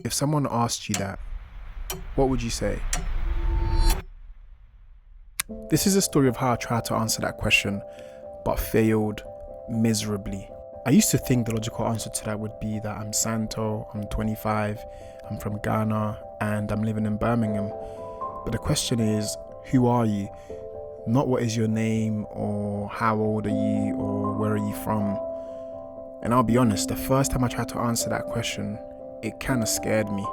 If someone asked you that, what would you say? This is a story of how I tried to answer that question, but failed miserably. I used to think the logical answer to that would be that I'm Santo, I'm 25, I'm from Ghana, and I'm living in Birmingham. But the question is, who are you? Not what is your name, or how old are you, or where are you from? And I'll be honest, the first time I tried to answer that question, it kind of scared me.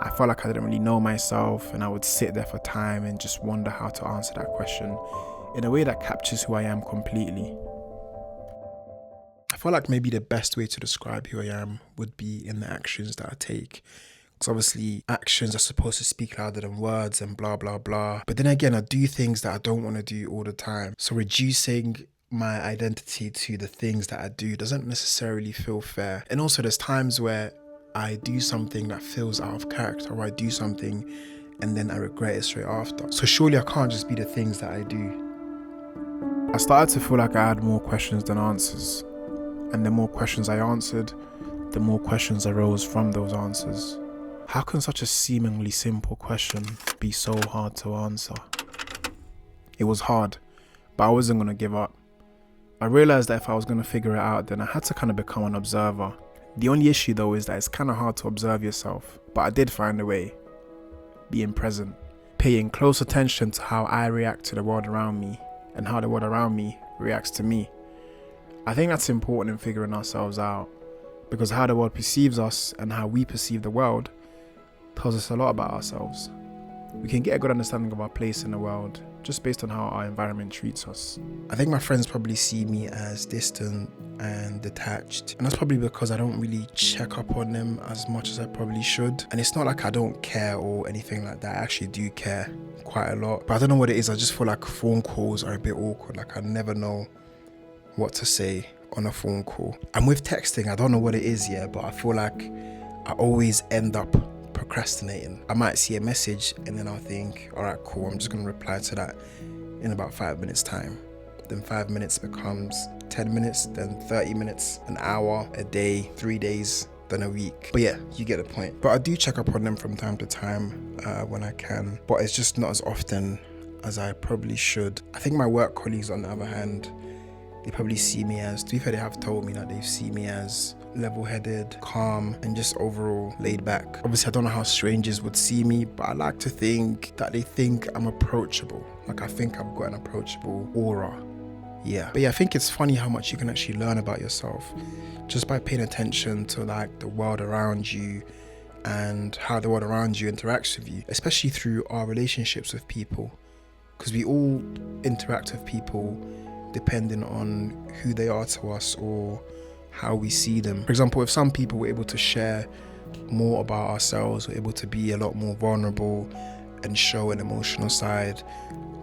I felt like I didn't really know myself, and I would sit there for time and just wonder how to answer that question in a way that captures who I am completely. I feel like maybe the best way to describe who I am would be in the actions that I take. Because obviously actions are supposed to speak louder than words and blah, blah, blah. But then again, I do things that I don't want to do all the time. So reducing my identity to the things that I do doesn't necessarily feel fair. And also there's times where I do something that feels out of character, or I do something and then I regret it straight after. So surely I can't just be the things that I do. I started to feel like I had more questions than answers. And the more questions I answered, the more questions arose from those answers. How can such a seemingly simple question be so hard to answer? It was hard, but I wasn't going to give up. I realized that if I was going to figure it out, then I had to kind of become an observer. The only issue though is that it's kind of hard to observe yourself, but I did find a way. Being present, paying close attention to how I react to the world around me and how the world around me reacts to me. I think that's important in figuring ourselves out, because how the world perceives us and how we perceive the world tells us a lot about ourselves. We can get a good understanding of our place in the world just based on how our environment treats us. I think my friends probably see me as distant and detached, and that's probably because I don't really check up on them as much as I probably should. And it's not like I don't care or anything like that. I actually do care quite a lot, but I don't know what it is. I just feel like phone calls are a bit awkward. Like I never know what to say on a phone call. And with texting, I don't know what it is yet, but I feel like I always end up procrastinating. I might see a message and then I'll think, all right, cool, I'm just gonna reply to that in about 5 minutes time. Then 5 minutes becomes 10 minutes, then 30 minutes, an hour, a day, 3 days, then a week. But yeah, you get the point. But I do check up on them from time to time when I can, but it's just not as often as I probably should. I think my work colleagues, on the other hand, they probably see me as, to be fair, they have told me that they see me as level-headed, calm, and just overall laid back. Obviously, I don't know how strangers would see me, but I like to think that they think I'm approachable. Like I think I've got an approachable aura. Yeah. But yeah, I think it's funny how much you can actually learn about yourself just by paying attention to like the world around you and how the world around you interacts with you, especially through our relationships with people. Because we all interact with people depending on who they are to us or how we see them. For example, if some people were able to share more about ourselves, we're able to be a lot more vulnerable and show an emotional side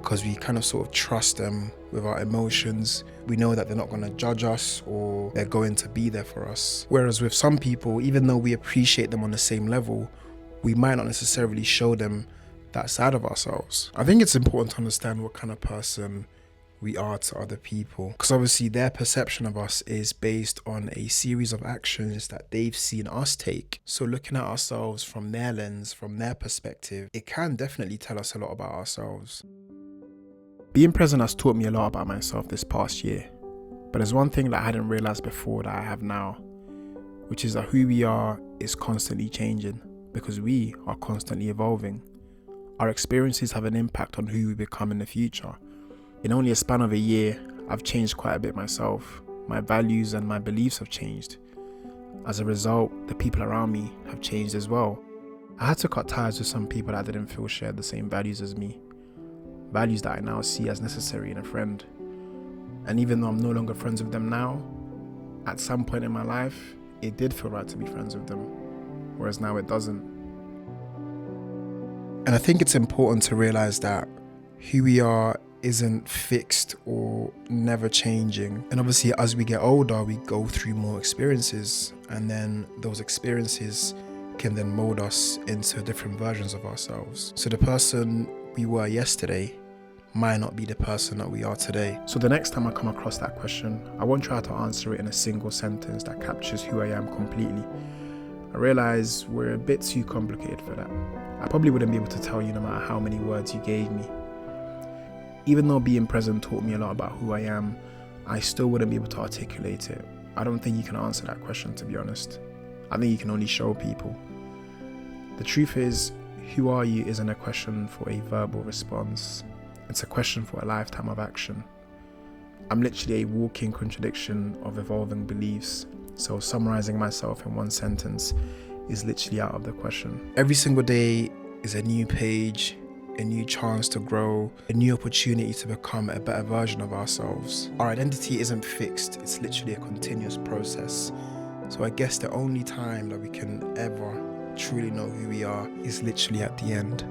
because we kind of sort of trust them with our emotions. We know that they're not going to judge us or they're going to be there for us. Whereas with some people, even though we appreciate them on the same level, we might not necessarily show them that side of ourselves. I think it's important to understand what kind of person we are to other people, because obviously their perception of us is based on a series of actions that they've seen us take. So looking at ourselves from their lens, from their perspective, it can definitely tell us a lot about ourselves. Being present has taught me a lot about myself this past year, but there's one thing that I hadn't realized before that I have now, which is that who we are is constantly changing because we are constantly evolving. Our experiences have an impact on who we become in the future. In only a span of a year, I've changed quite a bit myself. My values and my beliefs have changed. As a result, the people around me have changed as well. I had to cut ties with some people that didn't feel shared the same values as me. Values that I now see as necessary in a friend. And even though I'm no longer friends with them now, at some point in my life, it did feel right to be friends with them, whereas now it doesn't. And I think it's important to realize that who we are isn't fixed or never changing. And obviously as we get older, we go through more experiences, and then those experiences can then mold us into different versions of ourselves. So the person we were yesterday might not be the person that we are today. So the next time I come across that question, I won't try to answer it in a single sentence that captures who I am completely. I realize we're a bit too complicated for that. I probably wouldn't be able to tell you no matter how many words you gave me. Even though being present taught me a lot about who I am, I still wouldn't be able to articulate it. I don't think you can answer that question, to be honest. I think you can only show people. The truth is, who are you isn't a question for a verbal response. It's a question for a lifetime of action. I'm literally a walking contradiction of evolving beliefs, so summarizing myself in one sentence is literally out of the question. Every single day is a new page, a new chance to grow, a new opportunity to become a better version of ourselves. Our identity isn't fixed, it's literally a continuous process. So I guess the only time that we can ever truly know who we are is literally at the end.